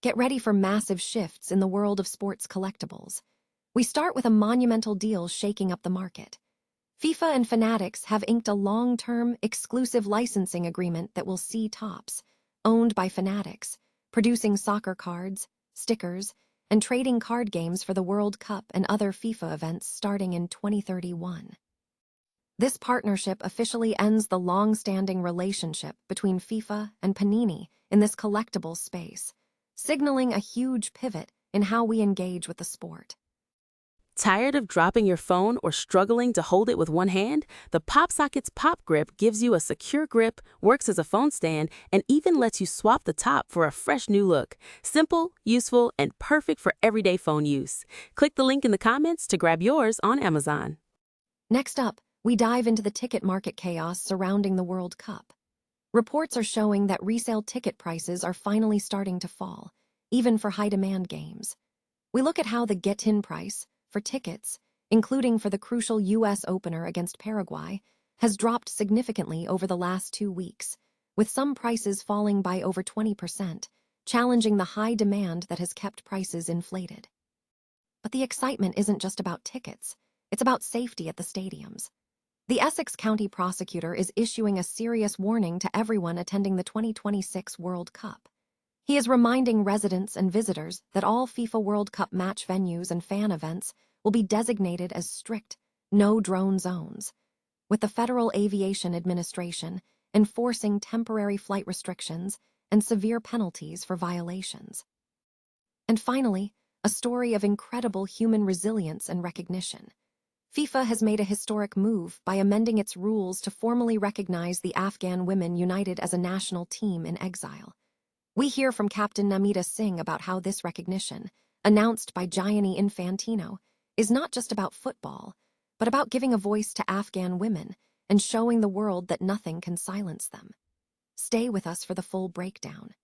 Get ready for massive shifts in the world of sports collectibles. We start with a monumental deal shaking up the market. FIFA and Fanatics have inked a long-term, exclusive licensing agreement that will see Topps, owned by Fanatics, producing soccer cards, stickers, and trading card games for the World Cup and other FIFA events starting in 2031. This partnership officially ends the long-standing relationship between FIFA and Panini in this collectible space, signaling a huge pivot in how we engage with the sport. Tired of dropping your phone or struggling to hold it with one hand? The PopSockets Pop Grip gives you a secure grip, works as a phone stand, and even lets you swap the top for a fresh new look. Simple, useful, and perfect for everyday phone use. Click the link in the comments to grab yours on Amazon. Next up, we dive into the ticket market chaos surrounding the World Cup. Reports are showing that resale ticket prices are finally starting to fall, even for high-demand games. We look at how the get-in price for tickets, including for the crucial U.S. opener against Paraguay, has dropped significantly over the last 2 weeks, with some prices falling by over 20%, challenging the high demand that has kept prices inflated. But the excitement isn't just about tickets, it's about safety at the stadiums. The Essex County prosecutor is issuing a serious warning to everyone attending the 2026 World Cup. He is reminding residents and visitors that all FIFA World Cup match venues and fan events will be designated as strict, no-drone zones, with the Federal Aviation Administration enforcing temporary flight restrictions and severe penalties for violations. And finally, a story of incredible human resilience and recognition. FIFA has made a historic move by amending its rules to formally recognize the Afghan women united as a national team in exile. We hear from Captain Namita Singh about how this recognition, announced by Gianni Infantino, is not just about football, but about giving a voice to Afghan women and showing the world that nothing can silence them. Stay with us for the full breakdown.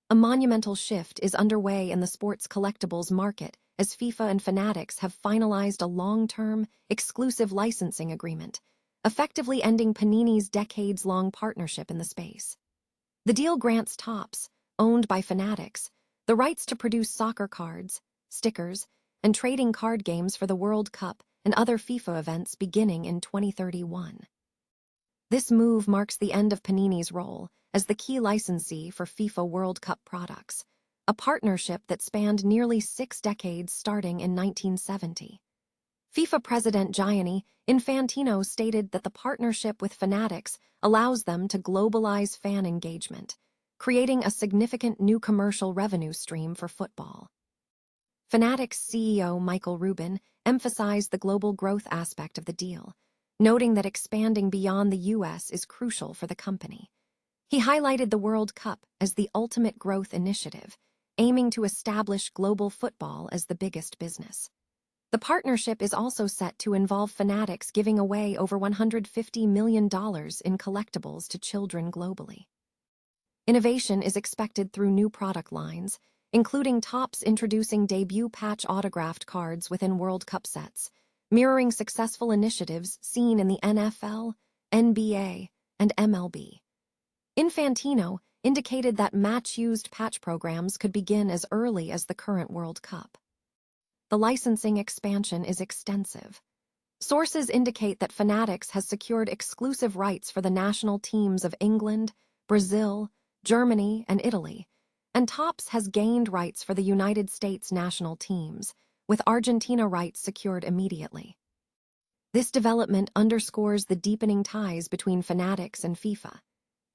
A monumental shift is underway in the sports collectibles market as FIFA and Fanatics have finalized a long-term, exclusive licensing agreement, effectively ending Panini's decades-long partnership in the space. The deal grants Topps, owned by Fanatics, the rights to produce soccer cards, stickers, and trading card games for the World Cup and other FIFA events beginning in 2031. This move marks the end of Panini's role as the key licensee for FIFA World Cup products, a partnership that spanned nearly 6 decades starting in 1970. FIFA President Gianni Infantino stated that the partnership with Fanatics allows them to globalize fan engagement, creating a significant new commercial revenue stream for football. Fanatics CEO Michael Rubin emphasized the global growth aspect of the deal, noting that expanding beyond the U.S. is crucial for the company. He highlighted the World Cup as the ultimate growth initiative, aiming to establish global football as the biggest business. The partnership is also set to involve Fanatics giving away over $150 million in collectibles to children globally. Innovation is expected through new product lines, including Topps introducing debut patch autographed cards within World Cup sets, mirroring successful initiatives seen in the NFL, NBA, and MLB. Infantino indicated that match-used patch programs could begin as early as the current World Cup. The licensing expansion is extensive. Sources indicate that Fanatics has secured exclusive rights for the national teams of England, Brazil, Germany, and Italy, and Topps has gained rights for the United States national teams, with Argentina rights secured immediately. This development underscores the deepening ties between Fanatics and FIFA,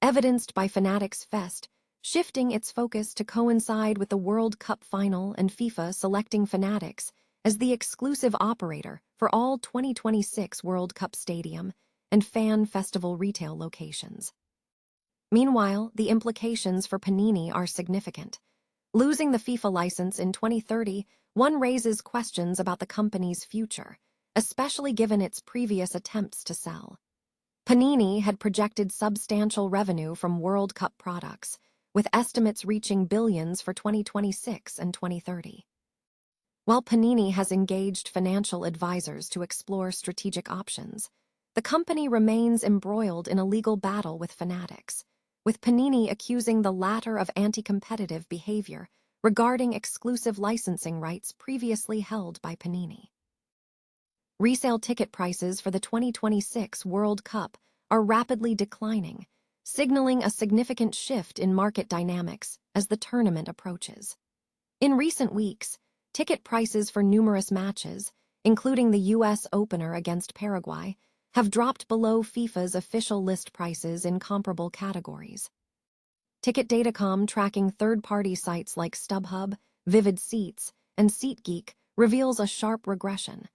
evidenced by Fanatics Fest shifting its focus to coincide with the World Cup final and FIFA selecting Fanatics as the exclusive operator for all 2026 World Cup stadium and fan festival retail locations. Meanwhile, the implications for Panini are significant. Losing the FIFA license in 2030, one raises questions about the company's future, especially given its previous attempts to sell. Panini had projected substantial revenue from World Cup products, with estimates reaching billions for 2026 and 2030. While Panini has engaged financial advisors to explore strategic options, the company remains embroiled in a legal battle with Fanatics, with Panini accusing the latter of anti-competitive behavior regarding exclusive licensing rights previously held by Panini. Resale ticket prices for the 2026 World Cup are rapidly declining, signaling a significant shift in market dynamics as the tournament approaches. In recent weeks, ticket prices for numerous matches, including the U.S. opener against Paraguay, have dropped below FIFA's official list prices in comparable categories. Ticket.com, tracking third-party sites like StubHub, Vivid Seats, and SeatGeek, reveals a sharp regression.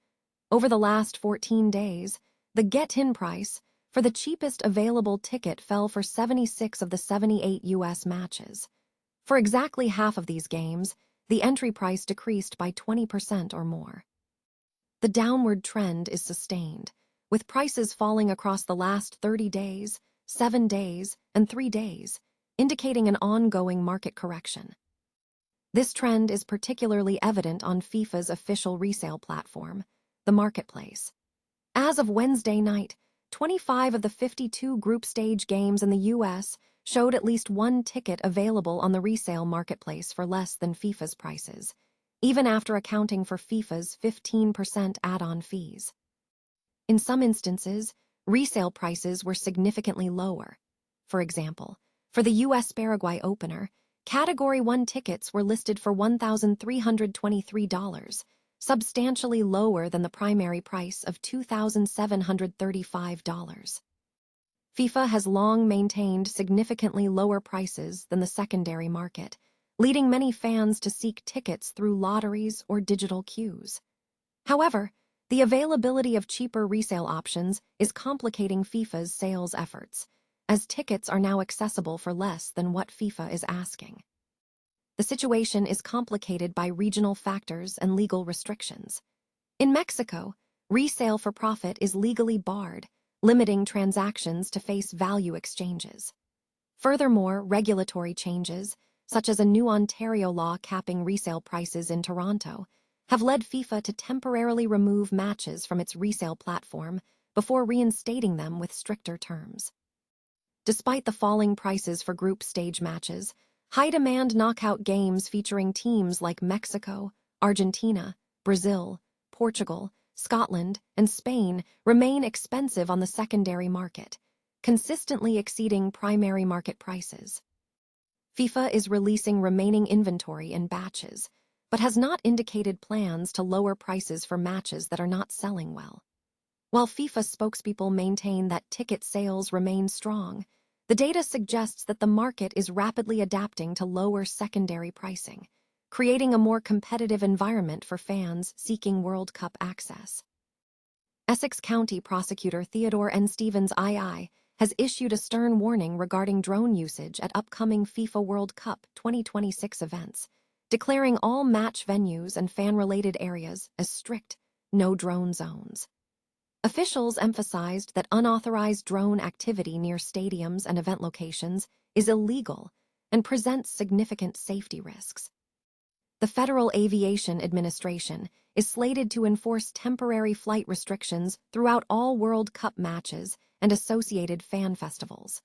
Over the last 14 days, the get-in price for the cheapest available ticket fell for 76 of the 78 U.S. matches. For exactly half of these games, the entry price decreased by 20% or more. The downward trend is sustained, with prices falling across the last 30 days, 7 days, and 3 days, indicating an ongoing market correction. This trend is particularly evident on FIFA's official resale platform, the Marketplace. As of Wednesday night, 25 of the 52 group stage games in the U.S. showed at least one ticket available on the resale marketplace for less than FIFA's prices, even after accounting for FIFA's 15% add-on fees. In some instances, resale prices were significantly lower. For example, for the U.S. Paraguay opener, Category 1 tickets were listed for $1,323, substantially lower than the primary price of $2,735. FIFA has long maintained significantly lower prices than the secondary market, leading many fans to seek tickets through lotteries or digital queues. However, the availability of cheaper resale options is complicating FIFA's sales efforts, as tickets are now accessible for less than what FIFA is asking. The situation is complicated by regional factors and legal restrictions. In Mexico, resale for profit is legally barred, limiting transactions to face value exchanges. Furthermore, regulatory changes, such as a new Ontario law capping resale prices in Toronto, have led FIFA to temporarily remove matches from its resale platform before reinstating them with stricter terms. Despite the falling prices for group stage matches, high-demand knockout games featuring teams like Mexico, Argentina, Brazil, Portugal, Scotland, and Spain remain expensive on the secondary market, consistently exceeding primary market prices. FIFA is releasing remaining inventory in batches, but has not indicated plans to lower prices for matches that are not selling well. While FIFA spokespeople maintain that ticket sales remain strong, the data suggests that the market is rapidly adapting to lower secondary pricing, creating a more competitive environment for fans seeking World Cup access. Essex County Prosecutor Theodore N. Stevens II has issued a stern warning regarding drone usage at upcoming FIFA World Cup 2026 events, declaring all match venues and fan-related areas as strict, no-drone zones. Officials emphasized that unauthorized drone activity near stadiums and event locations is illegal and presents significant safety risks. The Federal Aviation Administration is slated to enforce temporary flight restrictions throughout all World Cup matches and associated fan festivals.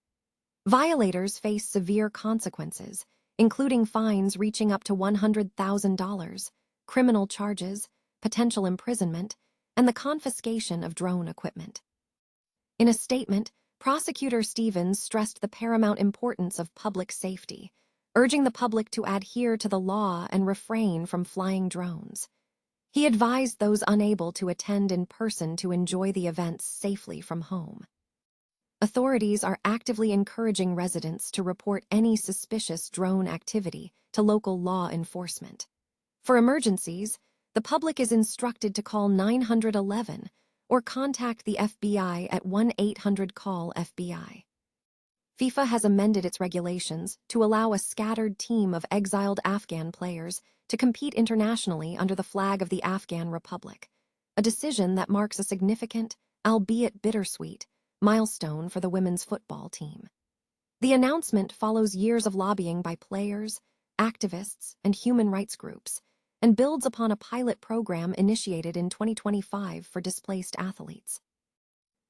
Violators face severe consequences, including fines reaching up to $100,000, criminal charges, potential imprisonment, and the confiscation of drone equipment. In a statement, Prosecutor Stevens stressed the paramount importance of public safety, urging the public to adhere to the law and refrain from flying drones. He advised those unable to attend in person to enjoy the events safely from home. Authorities are actively encouraging residents to report any suspicious drone activity to local law enforcement. For emergencies, the public is instructed to call 911 or contact the FBI at 1-800-CALL-FBI. FIFA has amended its regulations to allow a scattered team of exiled Afghan players to compete internationally under the flag of the Afghan Republic, a decision that marks a significant, albeit bittersweet, milestone for the women's football team. The announcement follows years of lobbying by players, activists, and human rights groups, and builds upon a pilot program initiated in 2025 for displaced athletes.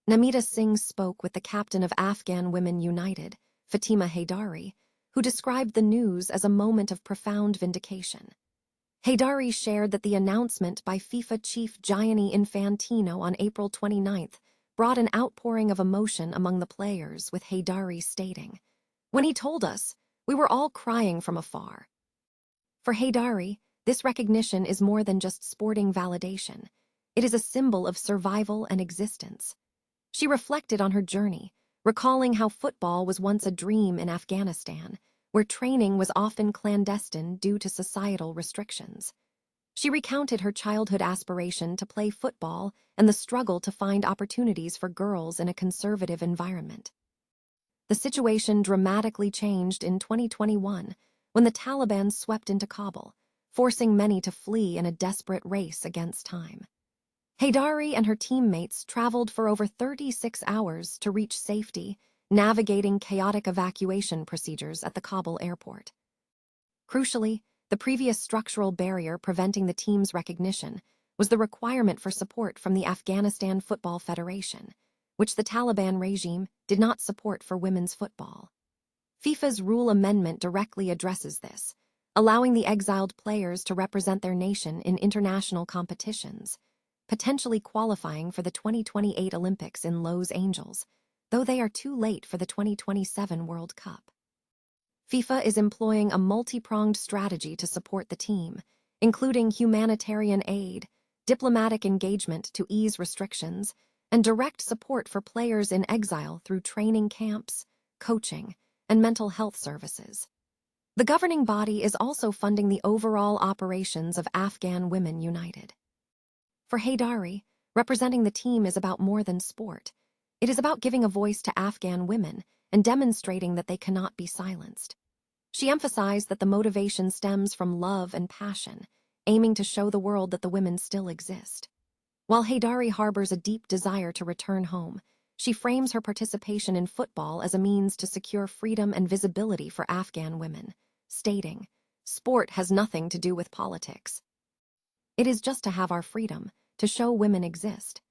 Namita Singh spoke with the captain of Afghan Women United, Fatima Haydari, who described the news as a moment of profound vindication. Haydari shared that the announcement by FIFA chief Gianni Infantino on April 29th brought an outpouring of emotion among the players, with Haydari stating, "When he told us, we were all crying from afar." For Haydari, this recognition is more than just sporting validation. It is a symbol of survival and existence. She reflected on her journey, recalling how football was once a dream in Afghanistan, where training was often clandestine due to societal restrictions. She recounted her childhood aspiration to play football and the struggle to find opportunities for girls in a conservative environment. The situation dramatically changed in 2021 when the Taliban swept into Kabul, forcing many to flee in a desperate race against time. Haydari and her teammates traveled for over 36 hours to reach safety, navigating chaotic evacuation procedures at the Kabul airport. Crucially, the previous structural barrier preventing the team's recognition was the requirement for support from the Afghanistan Football Federation, which the Taliban regime did not support for women's football. FIFA's rule amendment directly addresses this, allowing the exiled players to represent their nation in international competitions, potentially qualifying for the 2028 Olympics in Los Angeles, though they are too late for the 2027 World Cup. FIFA is employing a multi-pronged strategy to support the team, including humanitarian aid, diplomatic engagement to ease restrictions, and direct support for players in exile through training camps, coaching, and mental health services. The governing body is also funding the overall operations of Afghan Women United. For Haydari, representing the team is about more than sport. It is about giving a voice to Afghan women and demonstrating that they cannot be silenced. She emphasized that the motivation stems from love and passion, aiming to show the world that the women still exist. While Haydari harbors a deep desire to return home, she frames her participation in football as a means to secure freedom and visibility for Afghan women, stating, "Sport has nothing to do with politics. It is just to have our freedom, to show women exist,